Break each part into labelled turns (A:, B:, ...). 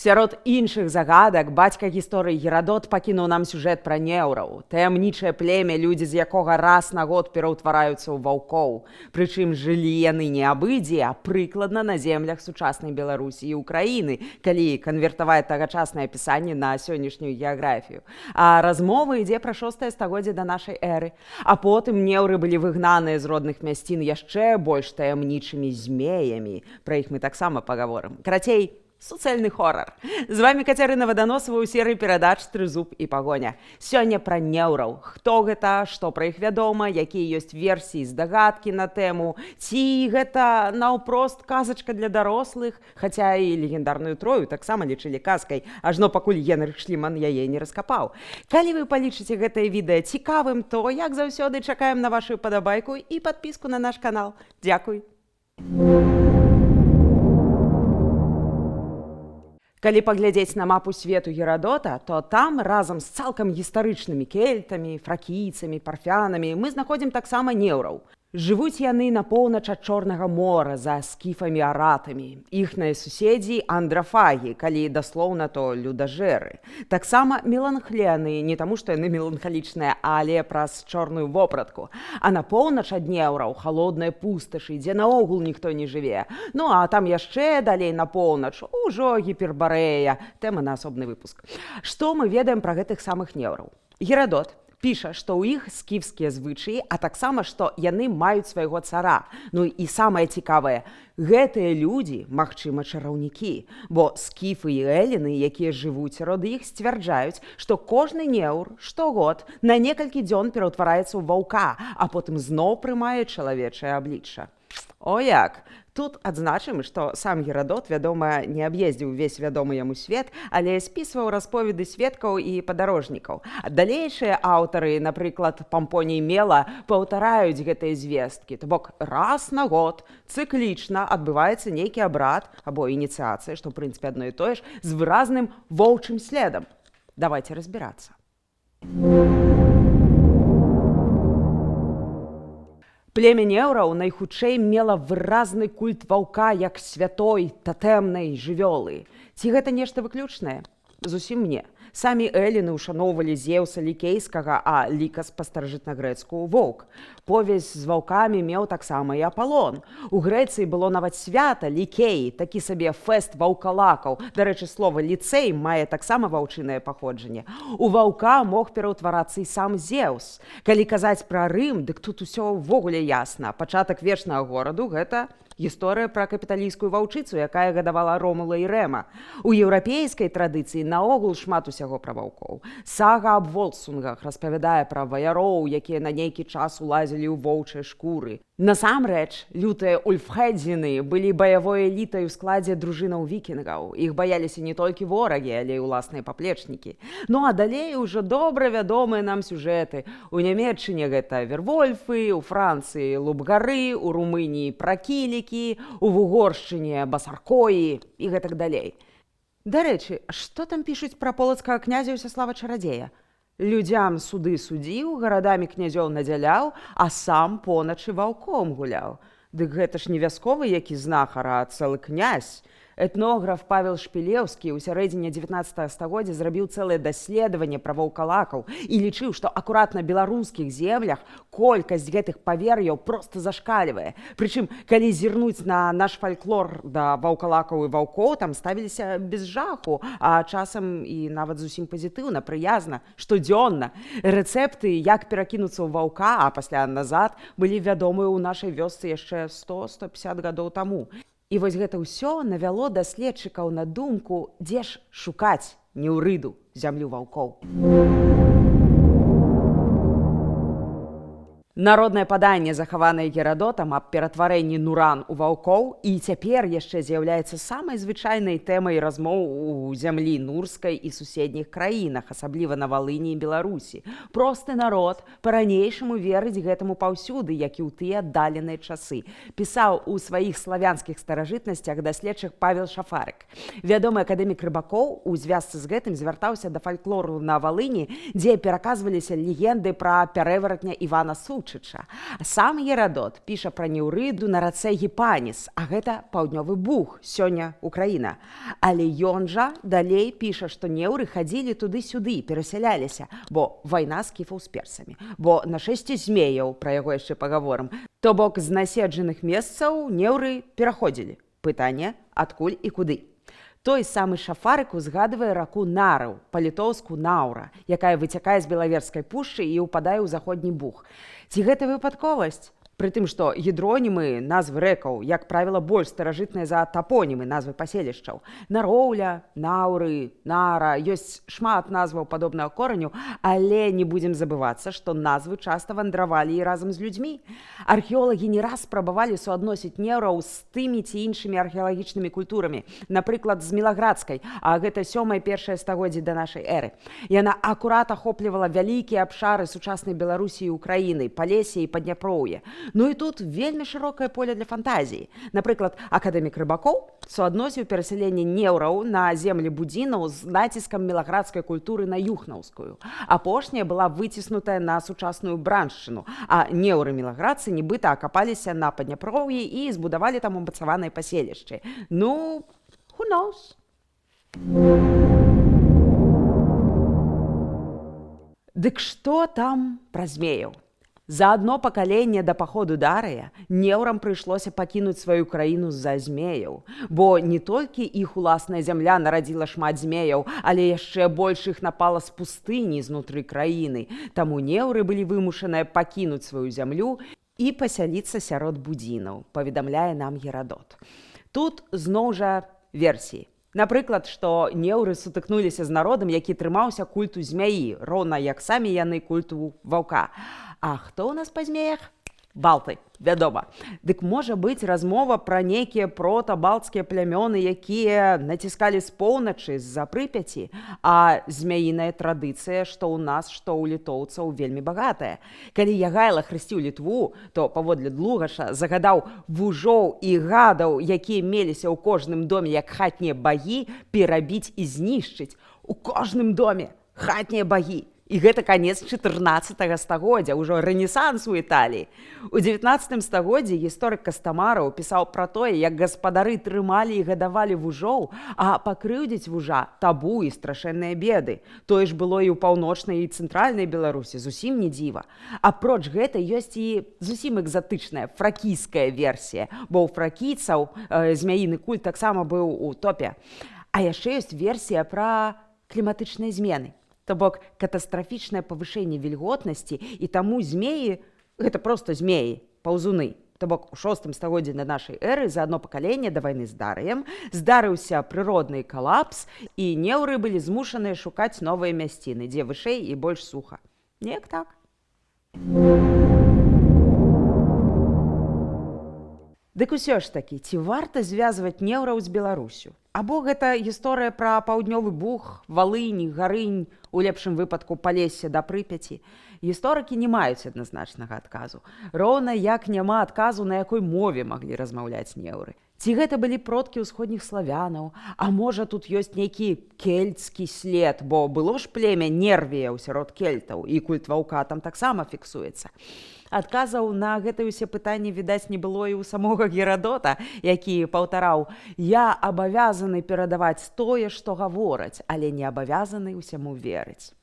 A: Сярод іншых загадак бацька гісторыі Герадот пакінуў нам сюжэт пра неўраў, таямнічае племя, людзі з якога раз на год пераўтвараюцца ў ваўкоў. Прычым жылі яны не абыдзе, а прыкладна на землях сучаснай Беларусі і Украіны, калі канвертаваць тагачаснае апісанне на сённяшнюю геаграфію. А размова ідзе пра 6-е стагоддзе да нашай эры. А потым неўры былі выгнаныя з родных мясцін яшчэ больш таямнічымі змеямі. Пра іх мы таксама пагаворым. Карацей, суцэльны хорар. З вами Кацярына Ваданосава ў серыі перадач «Трызуб і пагоня». Сёння пра неўраў. Хто гэта, што пра іх вядома, якія ёсць версіі, здагадкі на тэму, ці гэта наўпрост казачка для дарослых, хаця і легендарную Трою таксама лічылі казкай, ажно пакуль Генрых Шліман яе не раскапаў. Калі вы палічыце гэтае відэа цікавым, то, як заўсёды, чакаем на вашу падабайку і падпіску на наш канал. Дзякуй! Калі паглядзець на мапу свету Герадота, то там разам з цалкам гістарычнымі кельтамі, фракійцамі, парфянамі мы знаходзім таксама неўраў. Жывуць яны на поўнач ад Чорнага мора за скіфамі-аратамі. Іхныя суседзі андрафагі, калі даслоўна, то людажэры. Таксама меланхлены, не таму, што яны меланхалічныя, але праз чорную вопратку. А на поўнач ад неўраў халодныя пусташы, дзе наогул ніхто не жыве. Ну, а там яшчэ далей на поўнач ужо гіпербарэя. Тэма на асобны выпуск. Што мы ведаем пра гэтых самых неўраў? Герадот піша, што ў іх скіфскія звычаі, а таксама, што яны маюць свайго цара. Ну і самае цікавае, гэтыя людзі, магчыма, чараўнікі, бо скіфы і эліны, якія жывуць сярод іх, сцвярджаюць, што кожны неўр штогод на некалькі дзён пераўтвараецца ў ваўка, а потым зноў прымае чалавечае аблічча. О як! Тут адзначым, што сам Герадот, вядома, не аб'ездзіў увесь вядомы яму свет, але спісваў расповеды сведкаў і падарожнікаў. Далейшыя аўтары, напрыклад, Пампоній Мела, паўтараюць гэтыя звесткі. То бок раз на год цыклічна адбываецца нейкі абрад або ініцыяцыя, што, ў прынцыпе, адно і тое ж, з выразным воўчым следам. Давайце разбірацца. Племя неўраў найхутчэй мела выразны культ ваўка як святой, татэмнай жывёлы. Ці гэта нешта выключнае? Зусім не. Самі эліны ушаноўвалі Зеўса лікейскага, а лікас па-старажытнагрэцку воўк. Повязь з ваўкамі меў таксама і Апалон. У Грэцыі было нават свята лікеі, такі сабе фэст ваўкалакаў. Дарэчы, слова ліцэй мае таксама ваўчынае паходжанне. У ваўка мог пераўтварацца і сам Зеўс. Калі казаць пра Рым, дык тут усё ўвогуле ясна. Пачатак вечнага гораду – гэта гісторыя пра капіталійскую ваўчыцу, якая гадавала Ромула і Рэма. У еўрапейскай традыцыі наогул шмат усяго пра ваўкоў. Сага аб Волсунгах распавядае пра ваяроў, якія на нейкі час улазілі ў воўчыя шкуры. Насамрэч, лютыя ульфхедзіны былі баявой элітай у складзе дружынаў вікінгаў. Іх баяліся не толькі ворагі, але і ўласныя паплечнікі. Ну а далей ужо добра вядомыя нам сюжэты. У Нямецчыне гэта вервольфы, у Францыі лубгары, у Румыніі пракілікі, у Вугоршчыне басаркоі і гэтак далей. Дарэчы, што там пішуць пра полацкага князя Ўсяслава Чарадзея? Людзям суды судзіў, гарадамі князёў надзяляў, а сам поначы ваўком гуляў. Дык гэта ж не вясковы які знахар, а цэлы князь. Этнограф Павел Шпілеўскі ў сярэдзіне 19 стагоддзя зрабіў цэлае даследаванне пра ваўкалакаў і лічыў, што акурат на беларускіх землях колькасць гэтых павер'яў проста зашкальвае. Прычым, калі зірнуць на наш фальклор да ваўкалакаў і ваўкоў, там ставіліся без жаху, а часам і нават зусім пазітыўна, прыязна, штодзённа. Рэцэпты, як перакінуцца ў ваўка, а пасля назад, былі вядомыя ў нашай вёсцы яшчэ 100-150 гадоў таму. І вось гэта ўсё навяло даследчыкаў на думку, дзе ж шукаць неўрыду зямлю ваўкоў. Народнае паданне, захаванае Герадотам аб ператварэнні нуран у ваўкоў, і цяпер яшчэ з'яўляецца самай звычайнай тэмай размоў у зямлі нурскай і суседніх краінах, асабліва на Валыні і Беларусі. Просты народ па-ранейшаму верыць гэтаму паўсюды, як і ў тыя аддаленыя часы. Пісаў у сваіх славянскіх старажытнасцях даследчык Павел Шафарык. Вядомы акадэмік Рыбакоў у звязцы з гэтым звяртаўся да фальклору на Валыні, дзе пераказваліся легенды пра пярэваратня Івана Суча. лічача. Сам Герадот піша пра Неўрыду на рацэ Гіпаніс, а гэта паўднёвы Буг, сёння Украіна. Але ён жа далей піша, што неўры хадзілі туды-сюды, перасяляліся, бо вайна скіфаў з персамі, бо нашэсце змеяў, пра яго яшчэ пагаворым. То бок з наседжаных месцаў неўры пераходзілі. Пытанне, адкуль і куды. Той самы Шафарык узгадвае раку Нару, па-літоўску Наўра, якая выцякае з Белаверскай пушчы і ўпадае ў заходні Буг. Ці гэта выпадковасць? Пры тым, што гідронімы назвы рэкаў, як правіла, больш старажытныя за тапонімы назвы паселішчаў. Нароўля, Наўры, Нара, ёсць шмат назваў падобнага кораню, але не будзем забывацца, што назвы часта вандравалі і разам з людзьмі. Археолагі не раз спрабавалі суадносіць неўраў з тымі ці іншымі археалагічнымі культурамі, напрыклад, з Мілаградскай, а гэта 7-1 стагоддзе да нашай эры. Яна акурат ахоплівала вялікія абшары сучаснай Беларусі і Украіны, Палессе і Падняпроўе. Ну і тут вельмі шырокае поле для фантазіі. Напрыклад, акадэмік Рыбакоў суадносіў перасяленне неўраў на землі будзінаў з націскам мілаградскай культуры на юхнаўскую. Апошняя была выціснутая на сучасную браншчыну, а неўры-мілаградцы нібыта акапаліся на Падняпроўі і збудавалі там умацаваныя паселішчы. Ну, who knows? Дык што там пра змеяў? За адно пакаленне да паходу Дарыя неўрам прыйшлося пакінуць сваю краіну з-за змеяў, бо не толькі іх уласная зямля нарадзіла шмат змеяў, але яшчэ больш іх напала з пустыні знутры краіны. Таму неўры былі вымушаныя пакінуць сваю зямлю і пасяліцца сярод будзінаў, паведамляе нам Герадот. Тут зноў жа версіі. Напрыклад, што неўры сутыкнуліся з народам, які трымаўся культу змяі, роўна як самі яны культу ваўка. А хто ў нас па змеях? Балты, вядома. Дык можа быць размова пра нейкія прота-балтскія плямёны, якія націскалі з поўначы з-за Прыпяці, а змяіная традыцыя, што ў нас, што ў літоўцаў вельмі багатая. Калі Ягайла хрысціў Літву, то паводле Длугаша загадаў вужоў і гадаў, якія меліся ў кожным доме як хатнія багі, перабіць і знішчыць. У кожным доме хатнія багі. І гэта канец 14 стагоддзя, ўжо рэнесанс у Італіі. У 19 стагоддзі гісторык Кастамараў пісаў пра тое, як гаспадары трымалі і гадавалі вужоў, а пакрыўдзіць вужа табу і страшэнныя беды. Тое ж было і ў паўночнай і цэнтральнай Беларусі, зусім не дзіва. Апроч гэта ёсць і зусім экзатычная фракійская версія, бо ў фракійцаў змяіны культ таксама быў у топе. А яшчэ ёсць версія пра кліматычныя змены. То бок катастрафічнае павышэнне вільготнасці, і таму змеі – гэта проста змеі, паўзуны. То бок у 6 стагоддзі да нашай эры за адно пакаленне да вайны з Дарыем здарыўся прыродны калапс, і неўры былі змушаныя шукаць новыя мясціны, дзе вышэй і больш суха. Неяк так. Дык усё ж такі, ці варта звязваць неўраў з Беларусю? Або гэта гісторыя пра паўднёвы Буг, Валынь, Гарынь, у лепшым выпадку Палессе да Прыпяці? Гісторыкі не маюць адназначнага адказу. Роўна як няма адказу, на якой мове маглі размаўляць неўры. Ці гэта былі продкі ўсходніх славянаў, а можа тут ёсць нейкі кельцкі след, бо было ж племя Нервія сярод кельтаў, і культ ваўка там таксама фіксуецца. Адказаў на гэтыя ўсе пытанні, відаць, не было і ў самога Герадота, які паўтараў: «Я абавязаны перадаваць тое, што гавораць, але не абавязаны ўсяму верыць».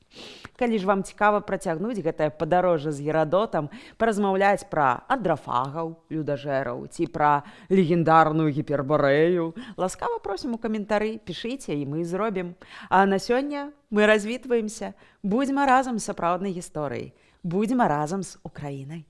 A: Калі ж вам цікава працягнуць гэтае падарожжа з Герадотам, паразмаўляць пра андрафагаў, людажэраў ці пра легендарную гіпербарэю, ласкава просім у каментары, пішыце, і мы зробім. А на сёння мы развітваемся. Будзьма разам з сапраўднай гісторыяй. Будзьма разам з Украінай.